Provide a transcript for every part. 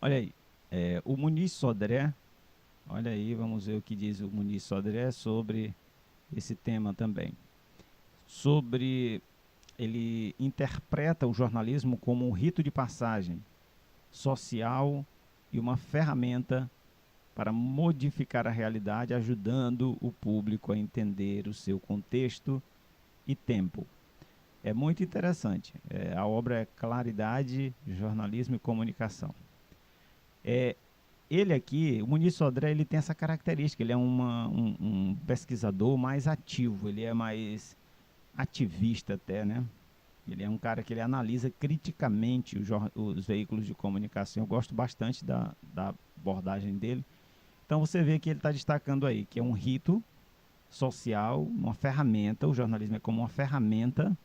Olha aí, o Muniz Sodré, olha aí, vamos ver o que diz o Muniz Sodré sobre esse tema também. Sobre, ele interpreta o jornalismo como um rito de passagem social e uma ferramenta para modificar a realidade, ajudando o público a entender o seu contexto e tempo. É muito interessante. A obra é Claridade, Jornalismo e Comunicação. É, ele aqui, o Muniz Sodré, ele tem essa característica, ele é um pesquisador mais ativo, ele é mais ativista até, né? Ele é um cara que ele analisa criticamente os veículos de comunicação. Eu gosto bastante da abordagem dele. Então você vê que ele está destacando aí que é um rito social, uma ferramenta, o jornalismo é como uma ferramenta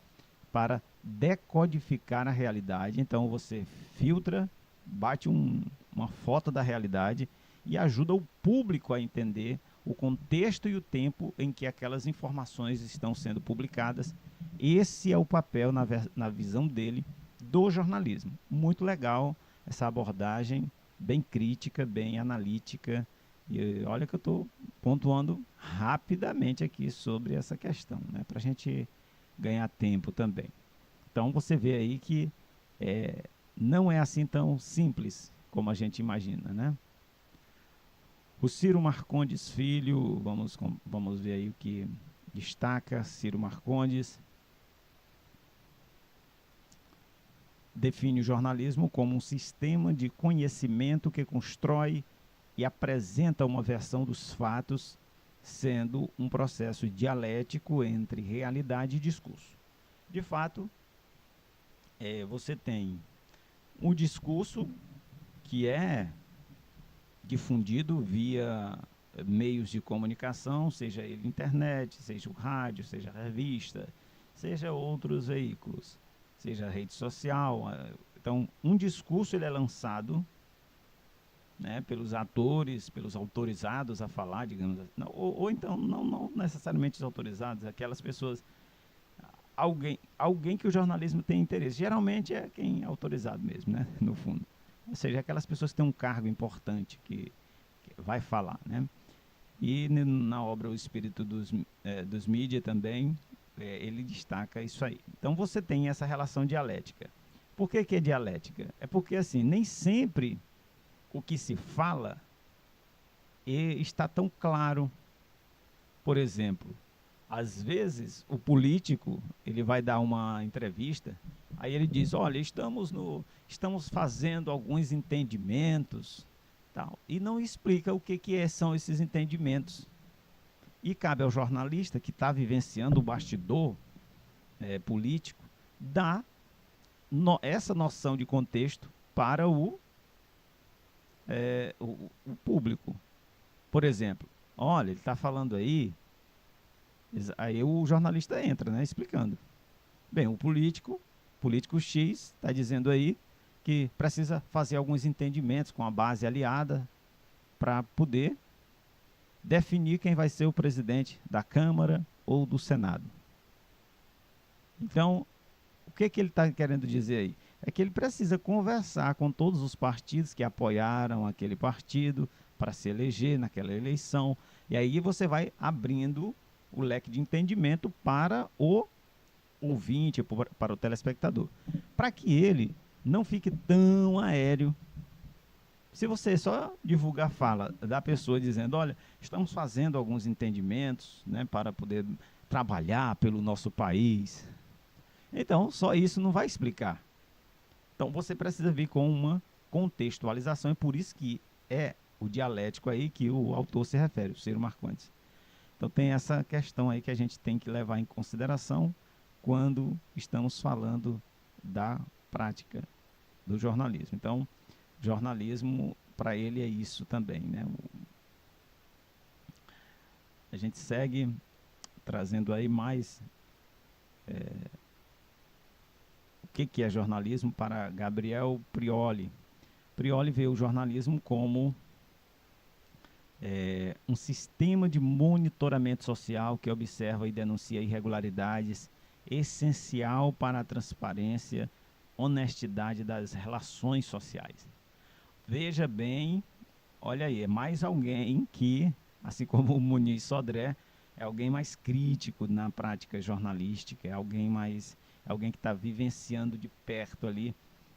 para decodificar a realidade. Então você filtra, bate uma foto da realidade e ajuda o público a entender o contexto e o tempo em que aquelas informações estão sendo publicadas. Esse é o papel, na visão dele, do jornalismo. Muito legal essa abordagem, bem crítica, bem analítica. E olha que eu estou pontuando rapidamente aqui sobre essa questão, né, para a gente ganhar tempo também. Então você vê aí que é, não é assim tão simples como a gente imagina, né? O Ciro Marcondes Filho, vamos ver aí o que destaca Ciro Marcondes, define o jornalismo como um sistema de conhecimento que constrói e apresenta uma versão dos fatos, sendo um processo dialético entre realidade e discurso. De fato, você tem o discurso que é difundido via meios de comunicação, seja ele internet, seja o rádio, seja a revista, seja outros veículos, seja a rede social. Então, um discurso ele é lançado, né, pelos atores, pelos autorizados a falar, digamos assim, ou então não necessariamente os autorizados, aquelas pessoas, alguém que o jornalismo tem interesse. Geralmente é quem é autorizado mesmo, né, no fundo. Ou seja, aquelas pessoas que têm um cargo importante que vai falar, né? E na obra O Espírito dos Mídia também, ele destaca isso aí. Então você tem essa relação dialética. Por que é dialética? É porque assim, nem sempre o que se fala está tão claro. Por exemplo, às vezes o político ele vai dar uma entrevista, aí ele diz, olha, estamos fazendo alguns entendimentos, tal, e não explica o que são esses entendimentos. E cabe ao jornalista que está vivenciando o bastidor político dar essa noção de contexto para o público. Por exemplo, olha, ele está falando aí o jornalista entra, né, explicando. Bem, político X, está dizendo aí que precisa fazer alguns entendimentos com a base aliada para poder definir quem vai ser o presidente da Câmara ou do Senado. Então, o que ele está querendo dizer aí? É que ele precisa conversar com todos os partidos que apoiaram aquele partido para se eleger naquela eleição. E aí você vai abrindo o leque de entendimento para o ouvinte, para o telespectador. Para que ele não fique tão aéreo. Se você só divulgar a fala da pessoa dizendo, olha, estamos fazendo alguns entendimentos, né, para poder trabalhar pelo nosso país, então só isso não vai explicar. Então você precisa vir com uma contextualização, e por isso que é o dialético aí que o autor se refere, o Ciro Marcondes. Então tem essa questão aí que a gente tem que levar em consideração quando estamos falando da prática do jornalismo. Então, jornalismo para ele é isso também, né? A gente segue trazendo aí mais o que é jornalismo para Gabriel Prioli. Prioli vê o jornalismo como um sistema de monitoramento social que observa e denuncia irregularidades, essencial para a transparência, honestidade das relações sociais. veja bem, olha aí, é mais alguém que, assim como o Muniz Sodré, é alguém mais crítico na prática jornalística, é alguém que está vivenciando de perto ali.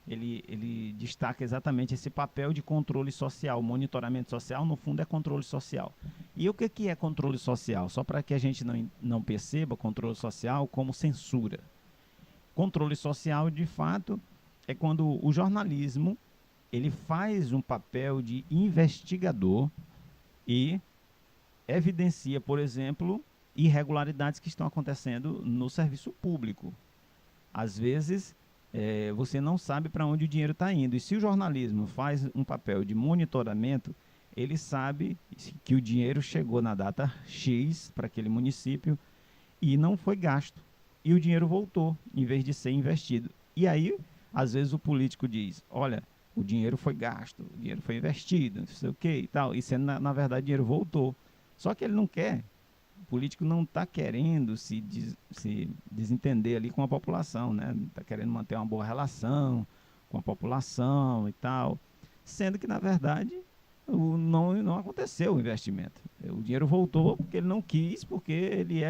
Ele destaca exatamente esse papel de controle social. O monitoramento social, no fundo, é controle social. E o que é controle social? Só para que a gente não perceba controle social como censura. Controle social, de fato, é quando o jornalismo ele faz um papel de investigador e evidencia, por exemplo, irregularidades que estão acontecendo no serviço público. Às vezes, você não sabe para onde o dinheiro está indo. E se o jornalismo faz um papel de monitoramento, ele sabe que o dinheiro chegou na data X para aquele município e não foi gasto. E o dinheiro voltou, em vez de ser investido. E aí, às vezes, o político diz: olha, o dinheiro foi gasto, o dinheiro foi investido, não sei o que e tal. E sendo, na verdade, o dinheiro voltou. Só que ele não quer. O político não está querendo se desentender ali com a população, né? Está querendo manter uma boa relação com a população e tal. Sendo que, na verdade, não aconteceu o investimento. O dinheiro voltou porque ele não quis, porque ele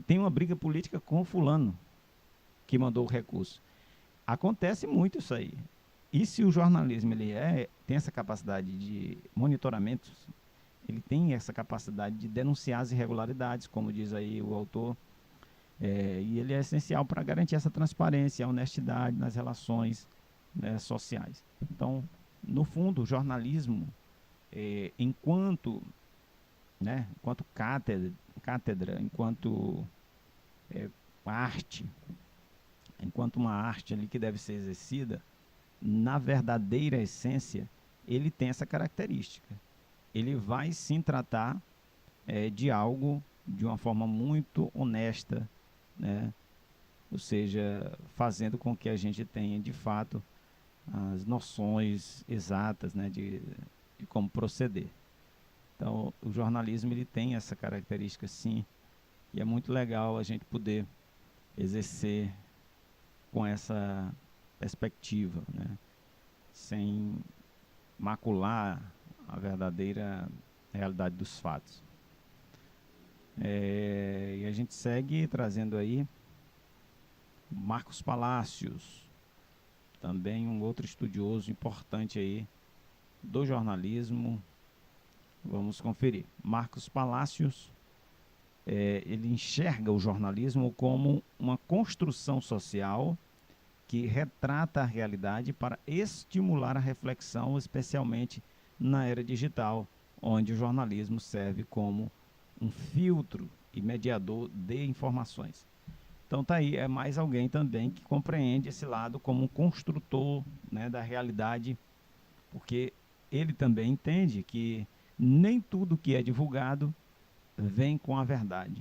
tem uma briga política com o fulano que mandou o recurso. Acontece muito isso aí. E se o jornalismo tem essa capacidade de monitoramento, ele tem essa capacidade de denunciar as irregularidades, como diz aí o autor, e ele é essencial para garantir essa transparência, a honestidade nas relações, né, sociais. Então, no fundo, o jornalismo, enquanto, né, enquanto cátedra, enquanto arte, enquanto uma arte ali que deve ser exercida, na verdadeira essência, ele tem essa característica. Ele vai sim tratar de algo de uma forma muito honesta, né? Ou seja, fazendo com que a gente tenha de fato as noções exatas, né, de como proceder. Então, o jornalismo ele tem essa característica sim, e é muito legal a gente poder exercer com essa perspectiva, né, sem macular a verdadeira realidade dos fatos. E a gente segue trazendo aí Marcos Palacios, também um outro estudioso importante aí do jornalismo. Vamos conferir. Marcos Palacios, ele enxerga o jornalismo como uma construção social que retrata a realidade para estimular a reflexão, especialmente na era digital, onde o jornalismo serve como um filtro e mediador de informações. Então tá aí, é mais alguém também que compreende esse lado como um construtor, né, da realidade, porque ele também entende que nem tudo que é divulgado vem com a verdade.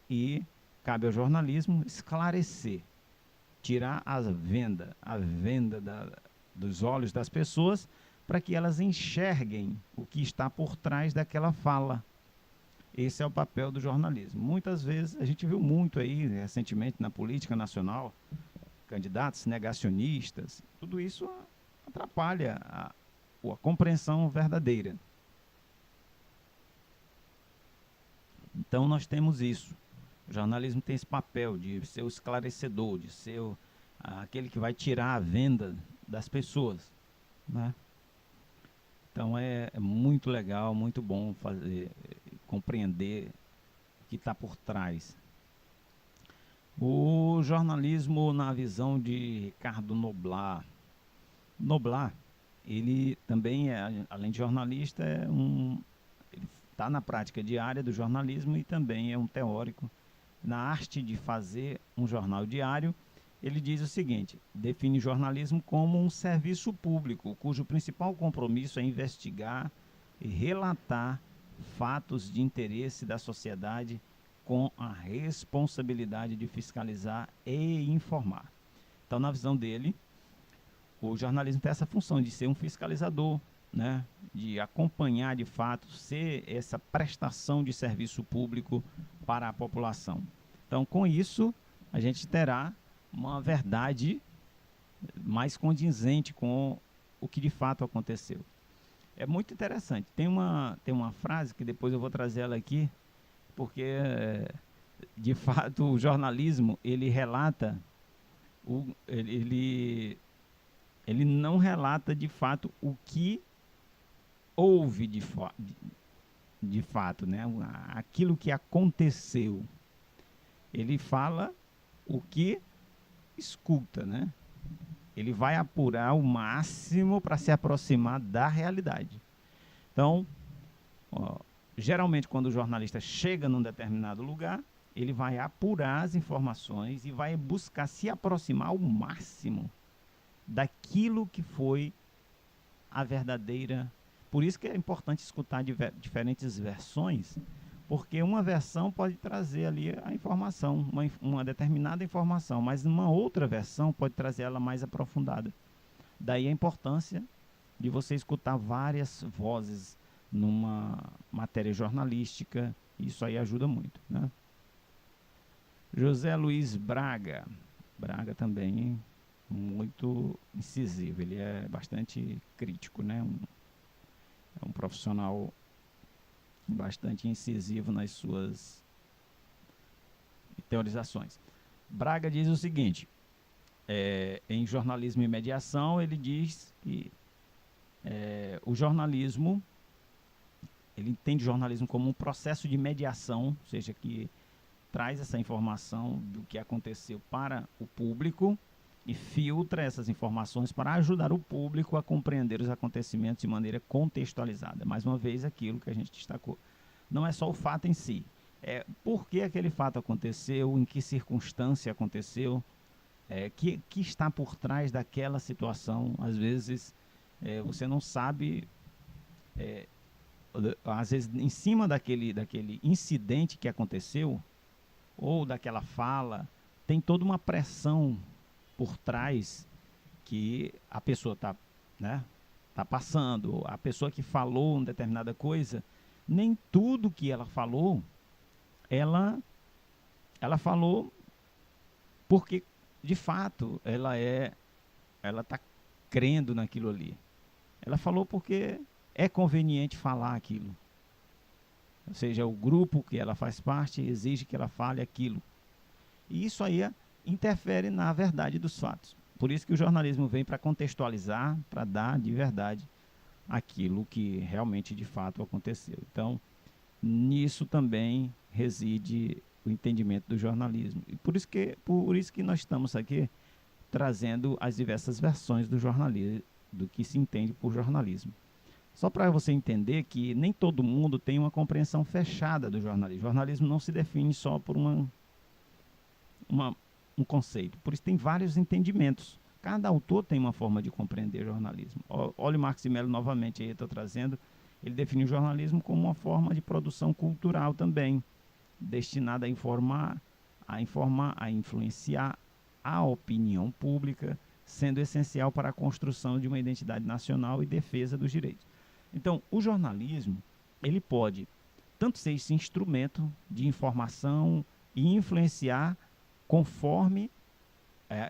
E cabe ao jornalismo esclarecer, tirar a venda dos olhos das pessoas, para que elas enxerguem o que está por trás daquela fala. Esse é o papel do jornalismo. Muitas vezes, a gente viu muito aí recentemente na política nacional, candidatos negacionistas, tudo isso atrapalha a compreensão verdadeira. Então nós temos isso. O jornalismo tem esse papel de ser o esclarecedor, de ser aquele que vai tirar a venda das pessoas, né? Então é muito legal, muito bom compreender o que está por trás. O jornalismo na visão de Ricardo Noblat. Noblat, ele também além de jornalista, ele está na prática diária do jornalismo e também é um teórico na arte de fazer um jornal diário. Ele diz o seguinte: define jornalismo como um serviço público, cujo principal compromisso é investigar e relatar fatos de interesse da sociedade com a responsabilidade de fiscalizar e informar. Então, na visão dele, o jornalismo tem essa função de ser um fiscalizador, né, de acompanhar de fato, ser essa prestação de serviço público para a população. Então, com isso, a gente terá uma verdade mais condizente com o que de fato aconteceu. É muito interessante. Tem uma frase que depois eu vou trazer ela aqui, porque de fato o jornalismo ele relata, ele não relata de fato o que houve de fato, né? Aquilo que aconteceu. Ele fala o que escuta, né? Ele vai apurar o máximo para se aproximar da realidade. Então, ó, geralmente quando o jornalista chega num determinado lugar, ele vai apurar as informações e vai buscar se aproximar ao máximo daquilo que foi a verdadeira. Por isso que é importante escutar diferentes versões, porque uma versão pode trazer ali a informação, uma determinada informação, mas uma outra versão pode trazer ela mais aprofundada. Daí a importância de você escutar várias vozes numa matéria jornalística. Isso aí ajuda muito, né? José Luiz Braga. Braga também muito incisivo, ele é bastante crítico, né? É um profissional bastante incisivo nas suas teorizações. Braga diz o seguinte, em Jornalismo e Mediação, ele diz que o jornalismo, ele entende o jornalismo como um processo de mediação, ou seja, que traz essa informação do que aconteceu para o público e filtra essas informações para ajudar o público a compreender os acontecimentos de maneira contextualizada. Mais uma vez, aquilo que a gente destacou. Não é só o fato em si, é por que aquele fato aconteceu, em que circunstância aconteceu, que está por trás daquela situação. Às vezes, você não sabe, às vezes, em cima daquele incidente que aconteceu, ou daquela fala, tem toda uma pressão por trás que a pessoa está, né, tá passando. A pessoa que falou uma determinada coisa, nem tudo que ela falou, ela falou porque, de fato, ela está crendo naquilo ali. Ela falou porque é conveniente falar aquilo. Ou seja, o grupo que ela faz parte exige que ela fale aquilo. E isso aí interfere na verdade dos fatos. Por isso que o jornalismo vem para contextualizar, para dar de verdade aquilo que realmente de fato aconteceu. Então, nisso também reside o entendimento do jornalismo. E por isso que nós estamos aqui trazendo as diversas versões do jornalismo, do que se entende por jornalismo. Só para você entender que nem todo mundo tem uma compreensão fechada do jornalismo. O jornalismo não se define só por um conceito. Por isso tem vários entendimentos. Cada autor tem uma forma de compreender jornalismo. Olha o Marx de Mello novamente aí, estou trazendo. Ele define o jornalismo como uma forma de produção cultural também, destinada a informar, a influenciar a opinião pública, sendo essencial para a construção de uma identidade nacional e defesa dos direitos. Então, o jornalismo, ele pode tanto ser esse instrumento de informação e influenciar conforme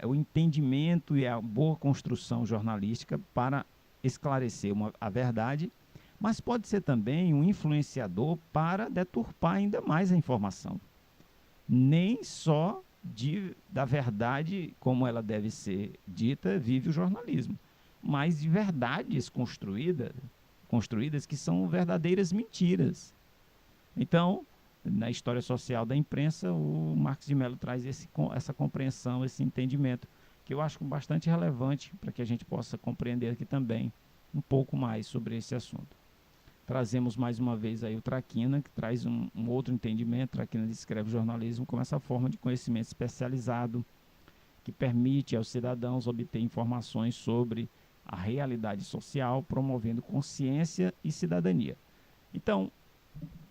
o entendimento e a boa construção jornalística para esclarecer a verdade, mas pode ser também um influenciador para deturpar ainda mais a informação. Nem só da verdade como ela deve ser dita vive o jornalismo, mas de verdades construídas que são verdadeiras mentiras. Então, na história social da imprensa, o Marx de Mello traz essa compreensão, esse entendimento, que eu acho bastante relevante para que a gente possa compreender aqui também um pouco mais sobre esse assunto. Trazemos mais uma vez aí o Traquina, que traz um outro entendimento. Traquina descreve o jornalismo como essa forma de conhecimento especializado que permite aos cidadãos obter informações sobre a realidade social, promovendo consciência e cidadania. Então,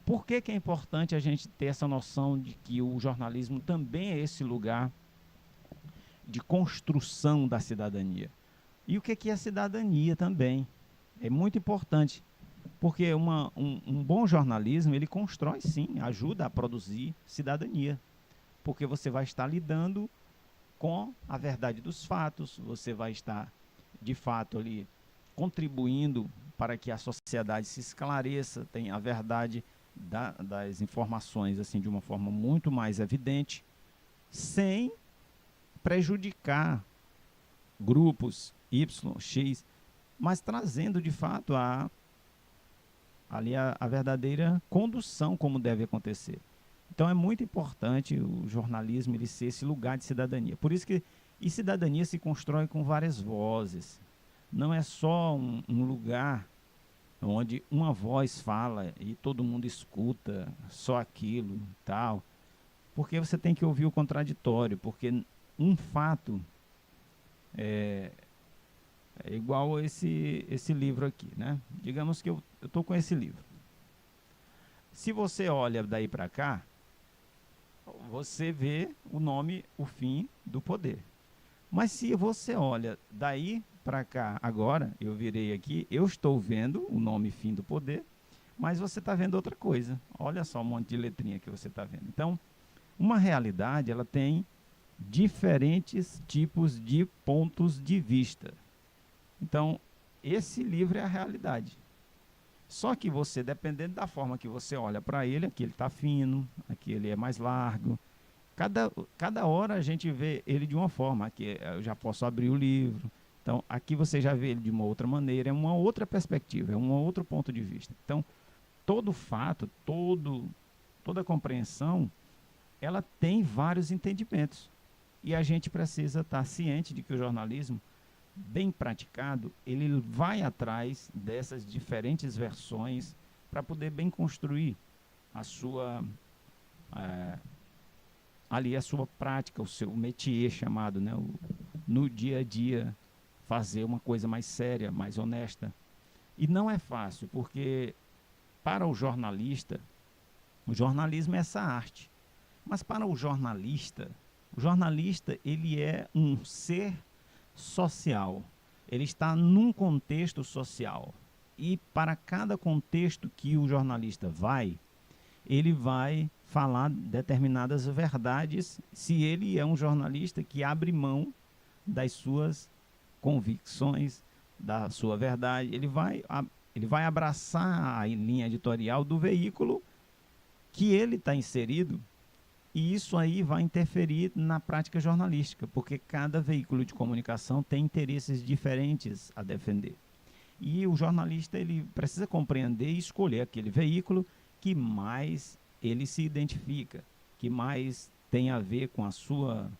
por que é importante a gente ter essa noção de que o jornalismo também é esse lugar de construção da cidadania? E o que é a cidadania também? É muito importante, porque um bom jornalismo, ele constrói sim, ajuda a produzir cidadania, porque você vai estar lidando com a verdade dos fatos, você vai estar, de fato, ali contribuindo para que a sociedade se esclareça, tenha a verdade das informações assim de uma forma muito mais evidente, sem prejudicar grupos Y, X, mas trazendo de fato ali a verdadeira condução como deve acontecer. Então é muito importante o jornalismo ele ser esse lugar de cidadania. Por isso que cidadania se constrói com várias vozes. Não é só um lugar onde uma voz fala e todo mundo escuta só aquilo e tal. Porque você tem que ouvir o contraditório, porque um fato é igual a esse livro aqui, né? Digamos que eu estou com esse livro. Se você olha daí para cá, você vê o nome, o fim do poder. Mas se você olha daí para cá agora, eu virei aqui, eu estou vendo o nome fim do poder, mas você está vendo outra coisa. Olha só um monte de letrinha que você está vendo. Então, uma realidade, ela tem diferentes tipos de pontos de vista. Então, esse livro é a realidade. Só que você, dependendo da forma que você olha para ele, aqui ele está fino, aqui ele é mais largo. Cada hora a gente vê ele de uma forma. Aqui eu já posso abrir o livro. Então, aqui você já vê ele de uma outra maneira, é uma outra perspectiva, é um outro ponto de vista. Então, todo fato, toda compreensão, ela tem vários entendimentos. E a gente precisa estar ciente de que o jornalismo, bem praticado, ele vai atrás dessas diferentes versões para poder bem construir a sua ali a sua prática, o seu métier chamado, né, no dia a dia, fazer uma coisa mais séria, mais honesta. E não é fácil, porque para o jornalismo é essa arte. Mas para o jornalista ele é um ser social. Ele está num contexto social. E para cada contexto que o jornalista ele vai falar determinadas verdades, se ele é um jornalista que abre mão das suas convicções, da sua verdade, ele vai abraçar a linha editorial do veículo que ele está inserido, e isso aí vai interferir na prática jornalística, porque cada veículo de comunicação tem interesses diferentes a defender. E o jornalista ele precisa compreender e escolher aquele veículo que mais ele se identifica, que mais tem a ver com a sua,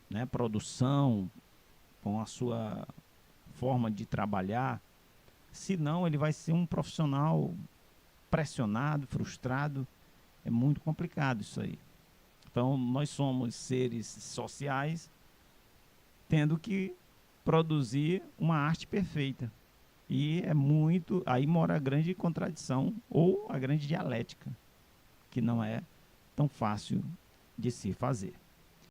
né, produção, com a sua forma de trabalhar. Senão ele vai ser um profissional pressionado, frustrado. É muito complicado isso aí. Então, nós somos seres sociais tendo que produzir uma arte perfeita. E aí mora a grande contradição ou a grande dialética, que não é tão fácil de se fazer.